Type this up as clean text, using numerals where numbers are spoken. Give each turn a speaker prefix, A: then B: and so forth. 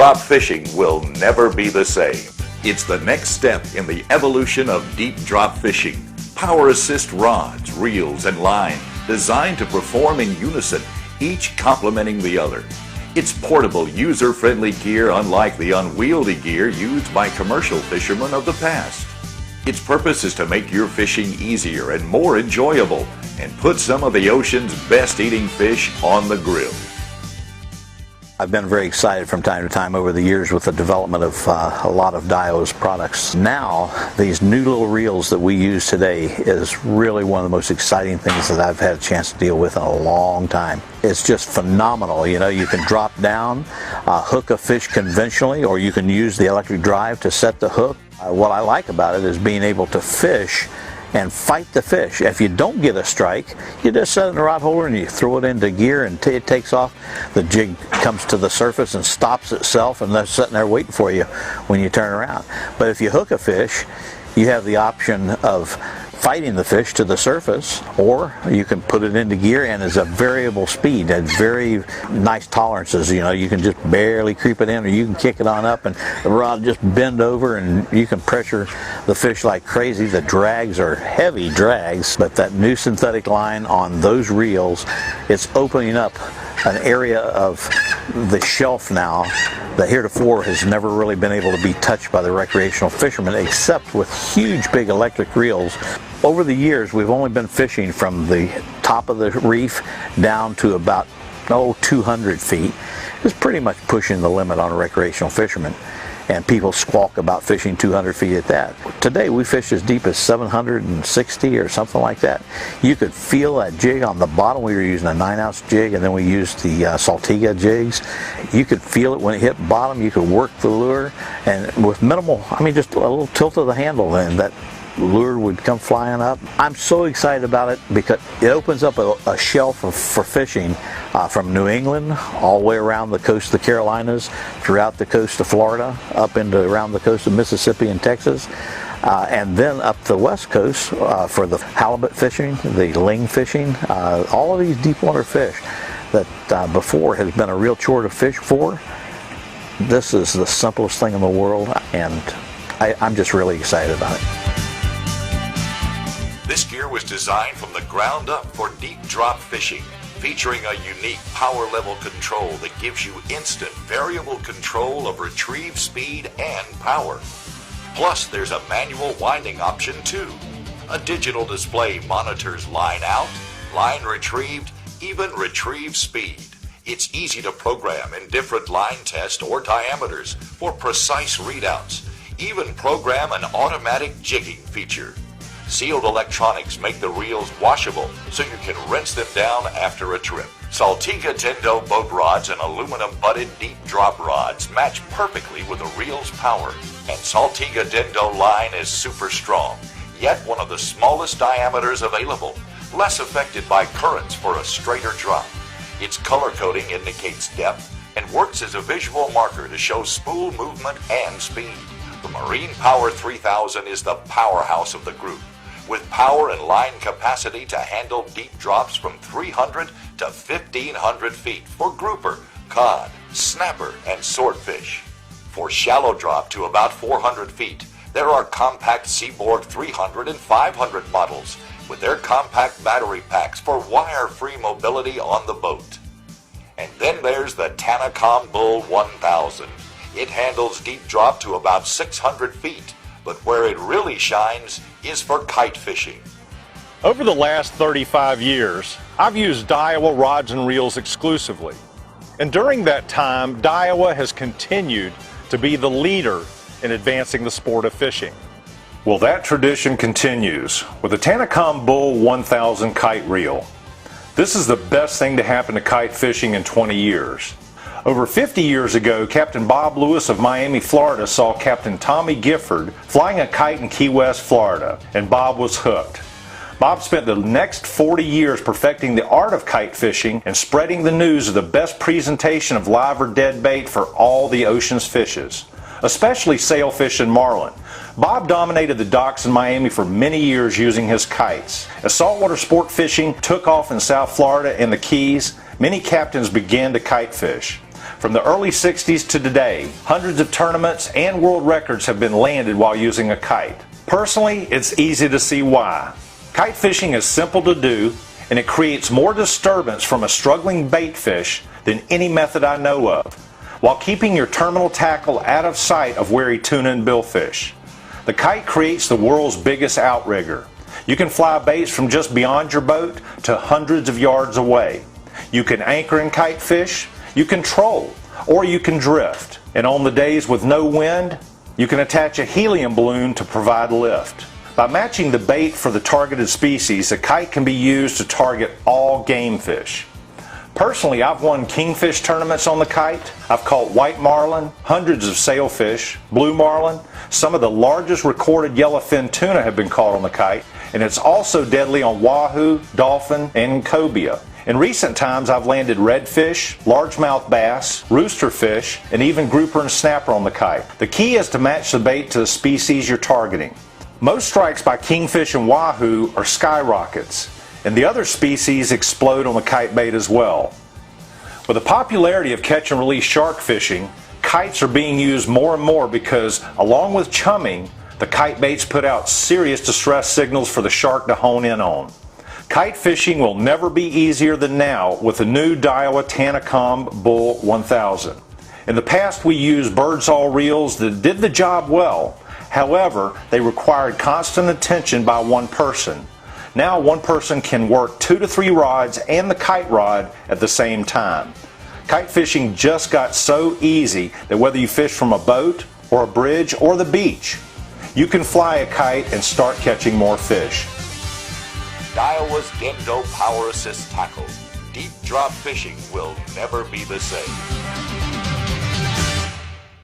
A: drop fishing will never be the same. It's the next step in the evolution of deep drop fishing. Power assist rods, reels, and line designed to perform in unison, each complementing the other. It's portable, user-friendly gear unlike the unwieldy gear used by commercial fishermen of the past. Its purpose is to make your fishing easier and more enjoyable and put some of the ocean's best eating fish on the grill.
B: I've been very excited from time to time over the years with the development of a lot of Daiwa's products. Now, these new little reels that we use today is really one of the most exciting things that I've had a chance to deal with in a long time. It's just phenomenal. You know, you can drop down, hook a fish conventionally, or you can use the electric drive to set the hook. What I like about it is being able to fish and fight the fish. If you don't get a strike, you just set it in the rod holder and you throw it into gear and it takes off. The jig comes to the surface and stops itself, and they're sitting there waiting for you when you turn around. But if you hook a fish, you have the option of fighting the fish to the surface, or you can put it into gear, and it's a variable speed. It's very nice tolerances. You know, you can just barely creep it in, or you can kick it on up and the rod just bend over and you can pressure the fish like crazy. The drags are heavy drags, but that new synthetic line on those reels, it's opening up an area of the shelf now that heretofore has never really been able to be touched by the recreational fishermen, except with huge big electric reels. Over the years, we've only been fishing from the top of the reef down to about 200 feet. It's pretty much pushing the limit on a recreational fisherman, and people squawk about fishing 200 feet at that. Today we fish as deep as 760 or something like that. You could feel that jig on the bottom. We were using a 9-ounce jig, and then we used the Saltiga jigs. You could feel it when it hit bottom. You could work the lure, and with minimal, I mean, just a little tilt of the handle, and that lure would come flying up. I'm so excited about it because it opens up a shelf for fishing from New England all the way around the coast of the Carolinas, throughout the coast of Florida, up into around the coast of Mississippi and Texas, and then up the west coast for the halibut fishing, the ling fishing, all of these deep water fish that before has been a real chore to fish for. This is the simplest thing in the world, and I'm just really excited about it.
A: This gear was designed from the ground up for deep drop fishing, featuring a unique power level control that gives you instant variable control of retrieve speed and power. Plus, there's a manual winding option too. A digital display monitors line out, line retrieved, even retrieve speed. It's easy to program in different line tests or diameters for precise readouts. Even program an automatic jigging feature. Sealed electronics make the reels washable, so you can rinse them down after a trip. Saltiga Tendo boat rods and aluminum butted deep drop rods match perfectly with the reel's power. And Saltiga Tendo line is super strong, yet one of the smallest diameters available, less affected by currents for a straighter drop. Its color coding indicates depth and works as a visual marker to show spool movement and speed. The Marine Power 3000 is the powerhouse of the group, with power and line capacity to handle deep drops from 300 to 1,500 feet for grouper, cod, snapper, and swordfish. For shallow drop to about 400 feet, there are compact Seaboard 300 and 500 models with their compact battery packs for wire-free mobility on the boat. And then there's the Tanacom Bull 1000. It handles deep drop to about 600 feet, but where it really shines is for kite fishing.
C: Over the last 35 years, I've used Daiwa rods and reels exclusively. And during that time, Daiwa has continued to be the leader in advancing the sport of fishing. Well, that tradition continues with the Tanacom Bull 1000 kite reel. This is the best thing to happen to kite fishing in 20 years. Over 50 years ago, Captain Bob Lewis of Miami, Florida saw Captain Tommy Gifford flying a kite in Key West, Florida, and Bob was hooked. Bob spent the next 40 years perfecting the art of kite fishing and spreading the news of the best presentation of live or dead bait for all the ocean's fishes, especially sailfish and marlin. Bob dominated the docks in Miami for many years using his kites. As saltwater sport fishing took off in South Florida and the Keys, many captains began to kite fish. From the early 60s to today, hundreds of tournaments and world records have been landed while using a kite. Personally, it's easy to see why. Kite fishing is simple to do, and it creates more disturbance from a struggling bait fish than any method I know of, while keeping your terminal tackle out of sight of wary tuna and billfish. The kite creates the world's biggest outrigger. You can fly baits from just beyond your boat to hundreds of yards away. You can anchor and kite fish, you can troll, or you can drift. And on the days with no wind, you can attach a helium balloon to provide lift. By matching the bait for the targeted species, a kite can be used to target all game fish. Personally, I've won kingfish tournaments on the kite. I've caught white marlin, hundreds of sailfish, blue marlin. Some of the largest recorded yellowfin tuna have been caught on the kite, and it's also deadly on wahoo, dolphin, and cobia. In recent times, I've landed redfish, largemouth bass, roosterfish, and even grouper and snapper on the kite. The key is to match the bait to the species you're targeting. Most strikes by kingfish and wahoo are skyrockets, and the other species explode on the kite bait as well. With the popularity of catch and release shark fishing, kites are being used more and more because, along with chumming, the kite baits put out serious distress signals for the shark to hone in on. Kite fishing will never be easier than now with the new Daiwa Tanacom Bull 1000. In the past, we used birdsall reels that did the job well. However, they required constant attention by one person. Now one person can work 2 to 3 rods and the kite rod at the same time. Kite fishing just got so easy that whether you fish from a boat or a bridge or the beach, you can fly a kite and start catching more fish.
A: Daiwa's Gendo Power Assist Tackle. Deep drop fishing will never be the same.